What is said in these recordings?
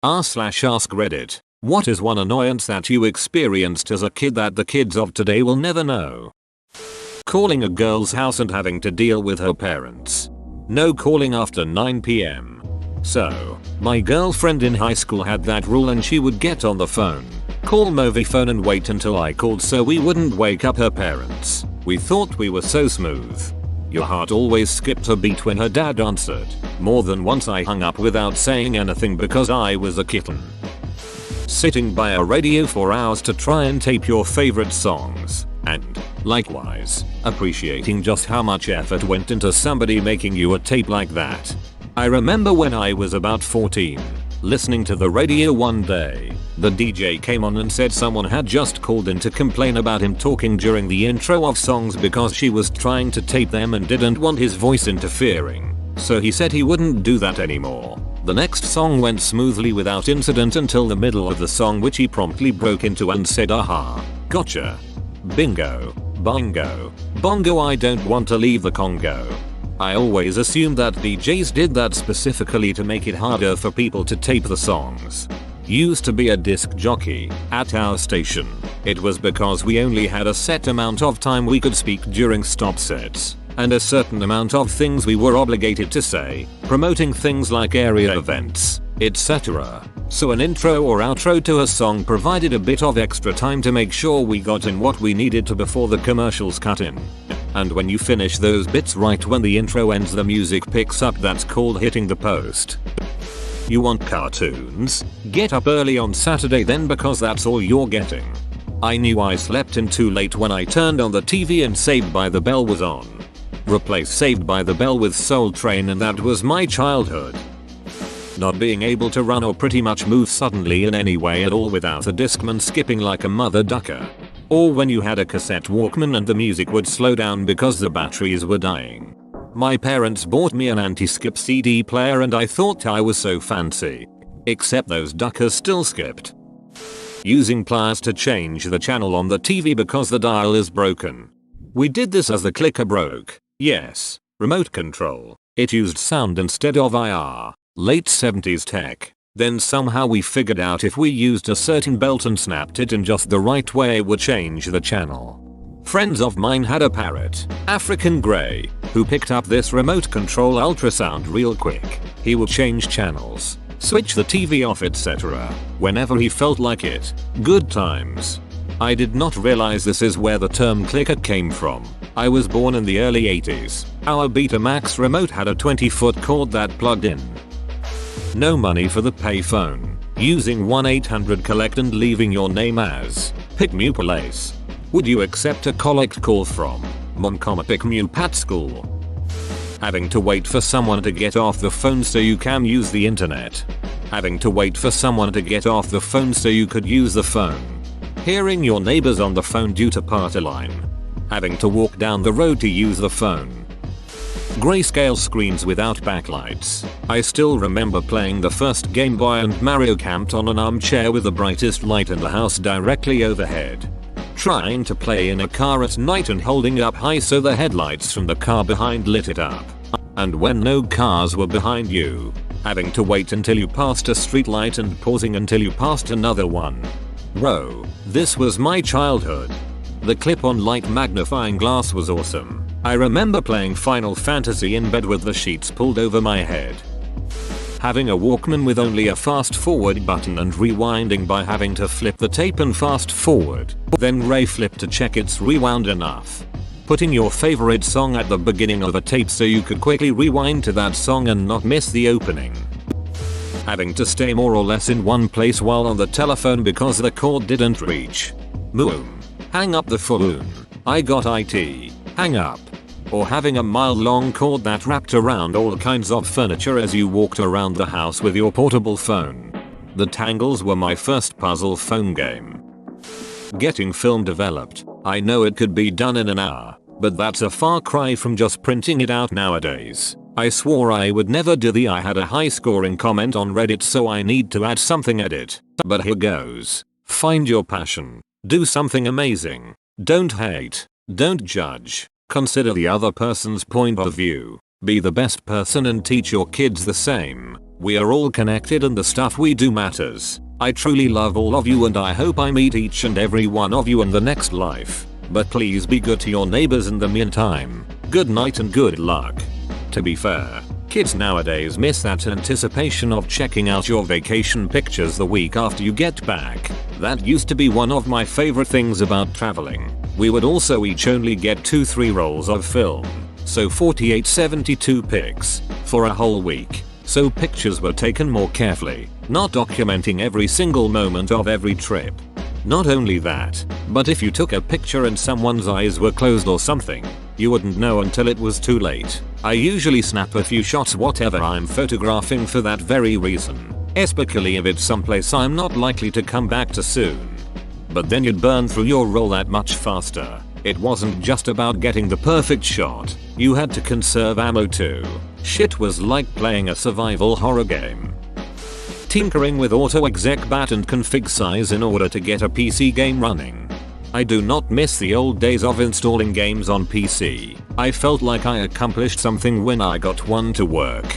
r/ask Reddit. What is one annoyance that you experienced as a kid that the kids of today will never know? Calling a girl's house and having to deal with her parents. No calling after 9 p.m. So, my girlfriend in high school had that rule and she would get on the phone, call movie phone and wait until I called so we wouldn't wake up her parents. We thought we were so smooth. Your heart always skipped a beat when her dad answered. More than once I hung up without saying anything because I was a kitten. Sitting by a radio for hours to try and tape your favorite songs. And, likewise, appreciating just how much effort went into somebody making you a tape like that. I remember when I was about 14, listening to the radio one day, the DJ came on and said someone had just called in to complain about him talking during the intro of songs because she was trying to tape them and didn't want his voice interfering. So he said he wouldn't do that anymore. The next song went smoothly without incident until the middle of the song, which he promptly broke into and said, "Aha, gotcha. Bingo, bongo, bongo, I don't want to leave the Congo." I always assumed that DJs did that specifically to make it harder for people to tape the songs. Used to be a disc jockey at our station. It was because we only had a set amount of time we could speak during stop sets, and a certain amount of things we were obligated to say, promoting things like area events, etc. So an intro or outro to a song provided a bit of extra time to make sure we got in what we needed to before the commercials cut in. And when you finish those bits right when the intro ends, the music picks up. That's called hitting the post. You want cartoons? Get up early on Saturday then, because that's all you're getting. I knew I slept in too late when I turned on the TV and Saved by the Bell was on. Replace Saved by the Bell with Soul Train and that was my childhood. Not being able to run or pretty much move suddenly in any way at all without a discman skipping like a mother ducker. Or when you had a cassette Walkman and the music would slow down because the batteries were dying. My parents bought me an anti-skip CD player and I thought I was so fancy. Except those duckers still skipped. Using pliers to change the channel on the TV because the dial is broken. We did this as the clicker broke. Yes, remote control. It used sound instead of IR. Late 70s tech. Then somehow we figured out if we used a certain belt and snapped it in just the right way, it would change the channel. Friends of mine had a parrot, African Grey, who picked up this remote control ultrasound real quick. He would change channels, switch the TV off, etc. whenever he felt like it. Good times. I did not realize this is where the term clicker came from. I was born in the early 80s. Our Betamax remote had a 20-foot cord that plugged in. No money for the payphone. Using 1-800-COLLECT and leaving your name as Pick Me Police. Would you accept a collect call from Mom, pick me up at school? Having to wait for someone to get off the phone so you can use the internet. Having to wait for someone to get off the phone so you could use the phone. Hearing your neighbors on the phone due to party line. Having to walk down the road to use the phone. Grayscale screens without backlights. I still remember playing the first Game Boy and Mario camped on an armchair with the brightest light in the house directly overhead. Trying to play in a car at night and holding it up high so the headlights from the car behind lit it up. And when no cars were behind you, having to wait until you passed a street light and pausing until you passed another one. Bro, this was my childhood. The clip-on light magnifying glass was awesome. I remember playing Final Fantasy in bed with the sheets pulled over my head. Having a Walkman with only a fast forward button and rewinding by having to flip the tape and fast forward, then re-flip to check it's rewound enough. Putting your favorite song at the beginning of a tape so you could quickly rewind to that song and not miss the opening. Having to stay more or less in one place while on the telephone because the cord didn't reach. Boom. Hang up the phone. I got IT. Hang up. Or having a mile-long cord that wrapped around all kinds of furniture as you walked around the house with your portable phone. The tangles were my first puzzle phone game. Getting film developed. I know it could be done in an hour, but that's a far cry from just printing it out nowadays. I swore I would never do the I had a high scoring comment on Reddit so I need to add something edit. But here goes. Find your passion. Do something amazing. Don't hate. Don't judge. Consider the other person's point of view. Be the best person and teach your kids the same. We are all connected and the stuff we do matters. I truly love all of you and I hope I meet each and every one of you in the next life. But please be good to your neighbors in the meantime. Good night and good luck. To be fair, kids nowadays miss that anticipation of checking out your vacation pictures the week after you get back. That used to be one of my favorite things about traveling. We would also each only get 2-3 rolls of film. So 48-72 pics for a whole week. So pictures were taken more carefully, not documenting every single moment of every trip. Not only that, but if you took a picture and someone's eyes were closed or something, you wouldn't know until it was too late. I usually snap a few shots whatever I'm photographing for that very reason, especially if it's someplace I'm not likely to come back to soon. But then you'd burn through your roll that much faster. It wasn't just about getting the perfect shot, you had to conserve ammo too. Shit was like playing a survival horror game. Tinkering with auto-exec and config size in order to get a PC game running. I do not miss the old days of installing games on PC. I felt like I accomplished something when I got one to work.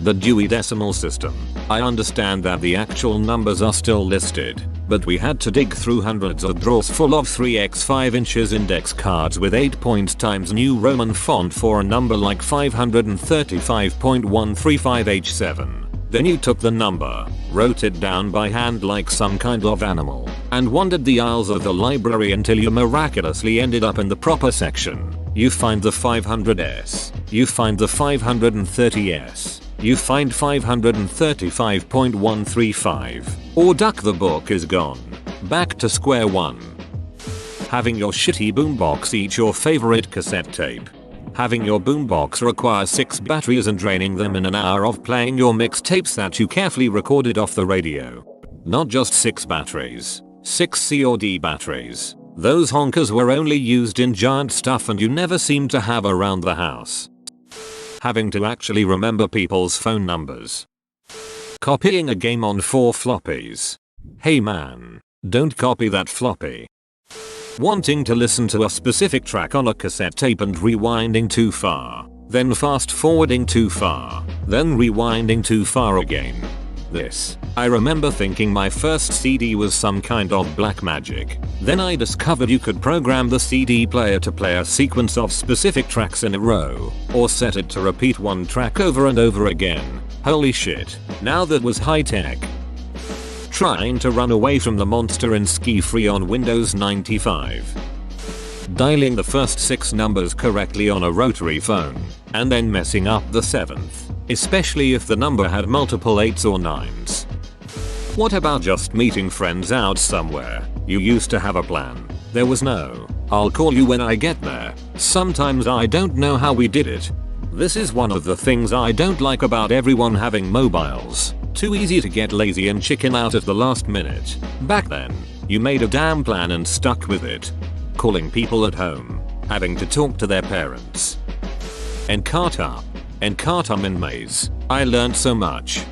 The Dewey Decimal System. I understand that the actual numbers are still listed, but we had to dig through hundreds of drawers full of 3x5 inches index cards with 8 points times New Roman font for a number like 535.135H7. Then you took the number, wrote it down by hand like some kind of animal, and wandered the aisles of the library until you miraculously ended up in the proper section. You find the 500S. You find the 530S. You find 535.135. Or duck, the book is gone. Back to square one. Having your shitty boombox eat your favorite cassette tape. Having your boombox require 6 batteries and draining them in an hour of playing your mixtapes that you carefully recorded off the radio. Not just 6 batteries. 6 C or D batteries. Those honkers were only used in giant stuff and you never seemed to have around the house. Having to actually remember people's phone numbers. Copying a game on 4 floppies. Hey man, don't copy that floppy. Wanting to listen to a specific track on a cassette tape and rewinding too far, then fast forwarding too far, then rewinding too far again. This, I remember thinking my first CD was some kind of black magic. Then I discovered you could program the CD player to play a sequence of specific tracks in a row, or set it to repeat one track over and over again. Holy shit, now that was high tech. Trying to run away from the monster in Ski Free on Windows 95. Dialing the first 6 numbers correctly on a rotary phone, and then messing up the 7th, especially if the number had multiple 8s or 9s. What about just meeting friends out somewhere? You used to have a plan. There was no, I'll call you when I get there. Sometimes I don't know how we did it. This is one of the things I don't like about everyone having mobiles. Too easy to get lazy and chicken out at the last minute. Back then, you made a damn plan and stuck with it. Calling people at home. Having to talk to their parents. Encarta in maze. I learned so much.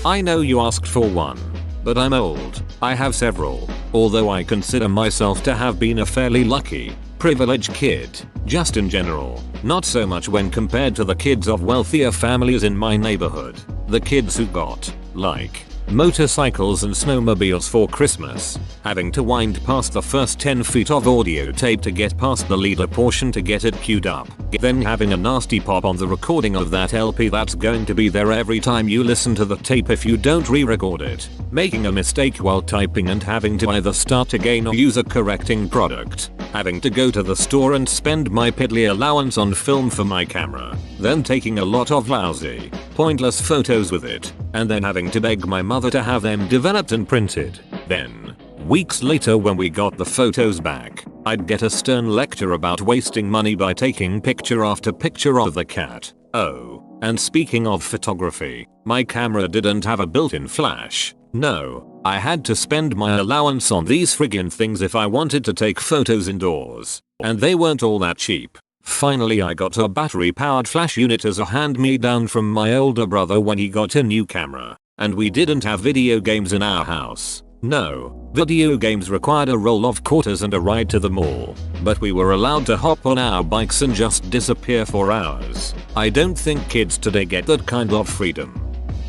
I know you asked for one. But I'm old. I have several. Although I consider myself to have been a fairly lucky, privileged kid. Just in general. Not so much when compared to the kids of wealthier families in my neighborhood. The kids who got, like, motorcycles and snowmobiles for Christmas, having to wind past the first 10 feet of audio tape to get past the leader portion to get it queued up, then having a nasty pop on the recording of that LP that's going to be there every time you listen to the tape if you don't re-record it, making a mistake while typing and having to either start again or use a correcting product, having to go to the store and spend my piddly allowance on film for my camera, then taking a lot of lousy, pointless photos with it, and then having to beg my mother to have them developed and printed. Then, weeks later when we got the photos back, I'd get a stern lecture about wasting money by taking picture after picture of the cat. Oh, and speaking of photography, my camera didn't have a built-in flash. No, I had to spend my allowance on these friggin' things if I wanted to take photos indoors, and they weren't all that cheap. Finally I got a battery-powered flash unit as a hand-me-down from my older brother when he got a new camera, and we didn't have video games in our house. No, video games required a roll of quarters and a ride to the mall, but we were allowed to hop on our bikes and just disappear for hours. I don't think kids today get that kind of freedom.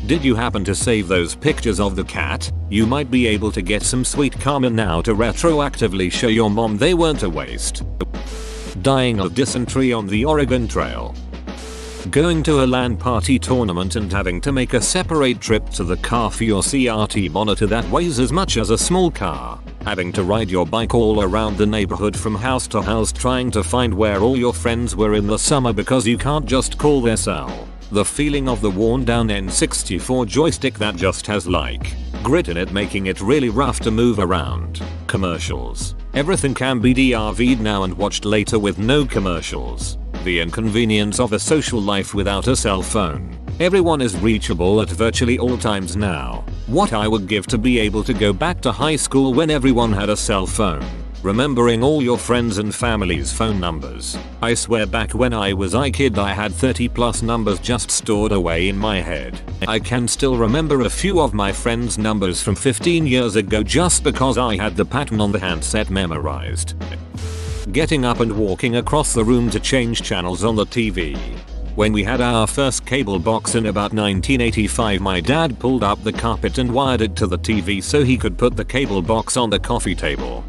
Did you happen to save those pictures of the cat? You might be able to get some sweet karma now to retroactively show your mom they weren't a waste. Dying of dysentery on the Oregon Trail. Going to a LAN party tournament and having to make a separate trip to the car for your CRT monitor that weighs as much as a small car. Having to ride your bike all around the neighborhood from house to house trying to find where all your friends were in the summer because you can't just call their cell. The feeling of the worn down N64 joystick that just has like grit in it, making it really rough to move around. Commercials. Everything can be DRV'd now and watched later with no commercials. The inconvenience of a social life without a cell phone. Everyone is reachable at virtually all times now. What I would give to be able to go back to high school when everyone had a cell phone. Remembering all your friends and family's phone numbers. I swear back when I was a kid I had 30+ numbers just stored away in my head. I can still remember a few of my friends' numbers from 15 years ago just because I had the pattern on the handset memorized. Getting up and walking across the room to change channels on the TV. When we had our first cable box in about 1985, my dad pulled up the carpet and wired it to the TV so he could put the cable box on the coffee table.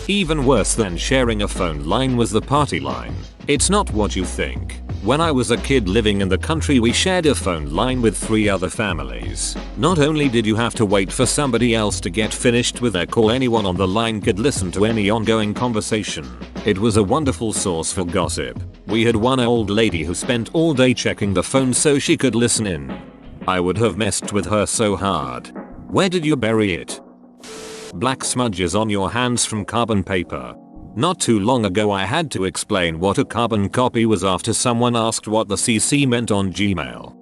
Even worse than sharing a phone line was the party line. It's not what you think. When I was a kid living in the country, we shared a phone line with 3 other families. Not only did you have to wait for somebody else to get finished with their call, anyone on the line could listen to any ongoing conversation. It was a wonderful source for gossip. We had one old lady who spent all day checking the phone so she could listen in. I would have messed with her so hard. Where did you bury it? Black smudges on your hands from carbon paper. Not too long ago I had to explain what a carbon copy was after someone asked what the CC meant on Gmail.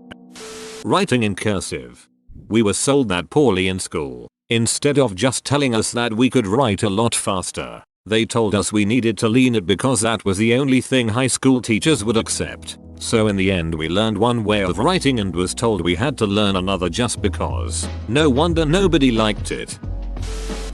Writing in cursive. We were sold that poorly in school. Instead of just telling us that we could write a lot faster, they told us we needed to lean it because that was the only thing high school teachers would accept. So in the end we learned one way of writing and was told we had to learn another just because. No wonder nobody liked it.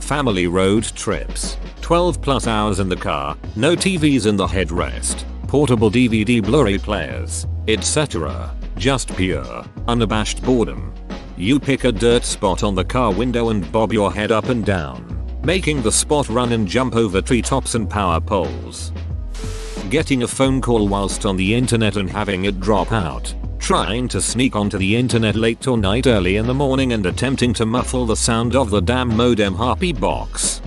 Family road trips. 12+ hours in the car, no TVs in the headrest, portable DVD Blu-ray players, etc. Just pure, unabashed boredom. You pick a dirt spot on the car window and bob your head up and down, making the spot run and jump over treetops and power poles. Getting a phone call whilst on the internet and having it drop out. Trying to sneak onto the internet late or night early in the morning and attempting to muffle the sound of the damn modem happy box.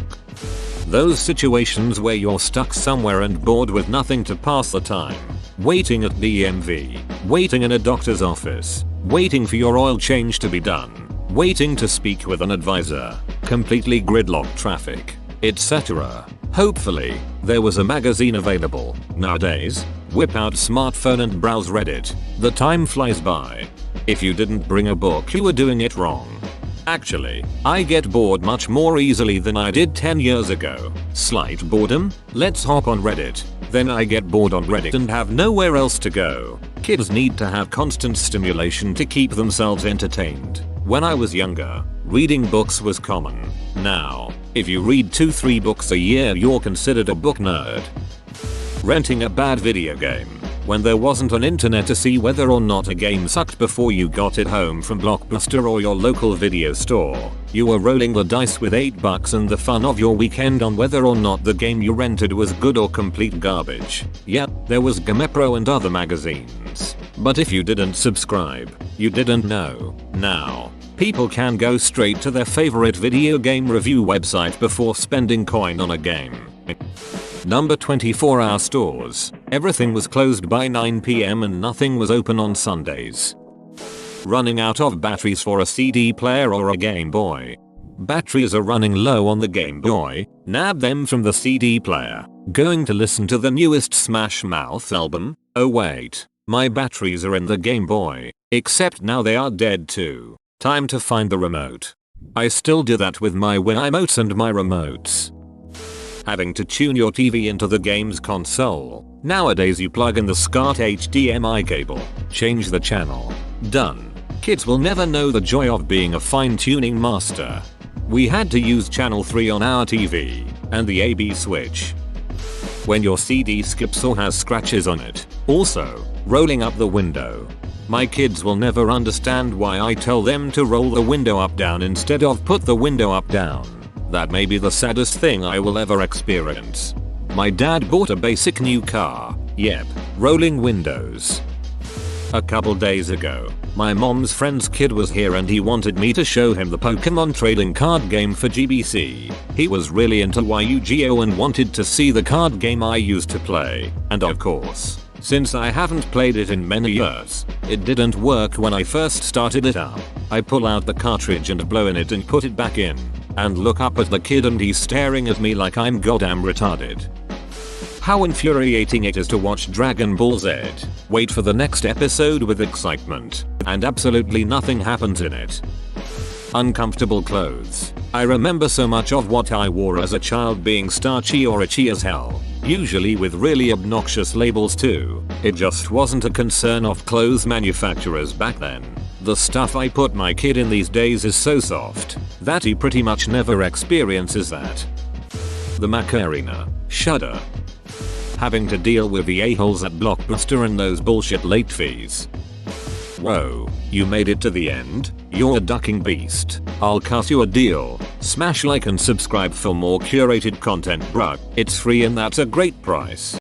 Those situations where you're stuck somewhere and bored with nothing to pass the time. Waiting at DMV. Waiting in a doctor's office. Waiting for your oil change to be done. Waiting to speak with an advisor. Completely gridlocked traffic, etc. Hopefully, there was a magazine available. Nowadays, whip out smartphone and browse Reddit. The time flies by. If you didn't bring a book, you were doing it wrong. Actually, I get bored much more easily than I did 10 years ago. Slight boredom? Let's hop on Reddit. Then I get bored on Reddit and have nowhere else to go. Kids need to have constant stimulation to keep themselves entertained. When I was younger, reading books was common. Now, if you read 2-3 books a year, you're considered a book nerd. Renting a bad video game. When there wasn't an internet to see whether or not a game sucked before you got it home from Blockbuster or your local video store, you were rolling the dice with $8 and the fun of your weekend on whether or not the game you rented was good or complete garbage. Yeah, there was GamePro and other magazines. But if you didn't subscribe, you didn't know. Now, people can go straight to their favorite video game review website before spending coin on a game. Number 24-hour stores. Everything was closed by 9 PM and nothing was open on Sundays. Running out of batteries for a CD player or a Game Boy. Batteries are running low on the Game Boy. Nab them from the CD player. Going to listen to the newest Smash Mouth album? Oh wait, my batteries are in the Game Boy. Except now they are dead too. Time to find the remote. I still do that with my Wiimotes and my remotes. Having to tune your TV into the game's console. Nowadays you plug in the SCART HDMI cable, change the channel. Done. Kids will never know the joy of being a fine-tuning master. We had to use channel 3 on our TV, and the AB switch. When your CD skips or has scratches on it. Also, rolling up the window. My kids will never understand why I tell them to roll the window up down instead of put the window up down. That may be the saddest thing I will ever experience. My dad bought a basic new car. Yep, rolling windows. A couple days ago, my mom's friend's kid was here and he wanted me to show him the Pokemon trading card game for GBC. He was really into Yu-Gi-Oh and wanted to see the card game I used to play, and of course, since I haven't played it in many years, it didn't work when I first started it up. I pull out the cartridge and blow in it and put it back in, and look up at the kid and he's staring at me like I'm goddamn retarded. How infuriating it is to watch Dragon Ball Z, wait for the next episode with excitement, and absolutely nothing happens in it. Uncomfortable clothes. I remember so much of what I wore as a child being starchy or itchy as hell, usually with really obnoxious labels too. It just wasn't a concern of clothes manufacturers back then. The stuff I put my kid in these days is so soft that he pretty much never experiences that. The Macarena. Shudder. Having to deal with the a-holes at Blockbuster and those bullshit late fees. Whoa, you made it to the end? You're a ducking beast. I'll cut you a deal. Smash like and subscribe for more curated content, bruh. It's free and that's a great price.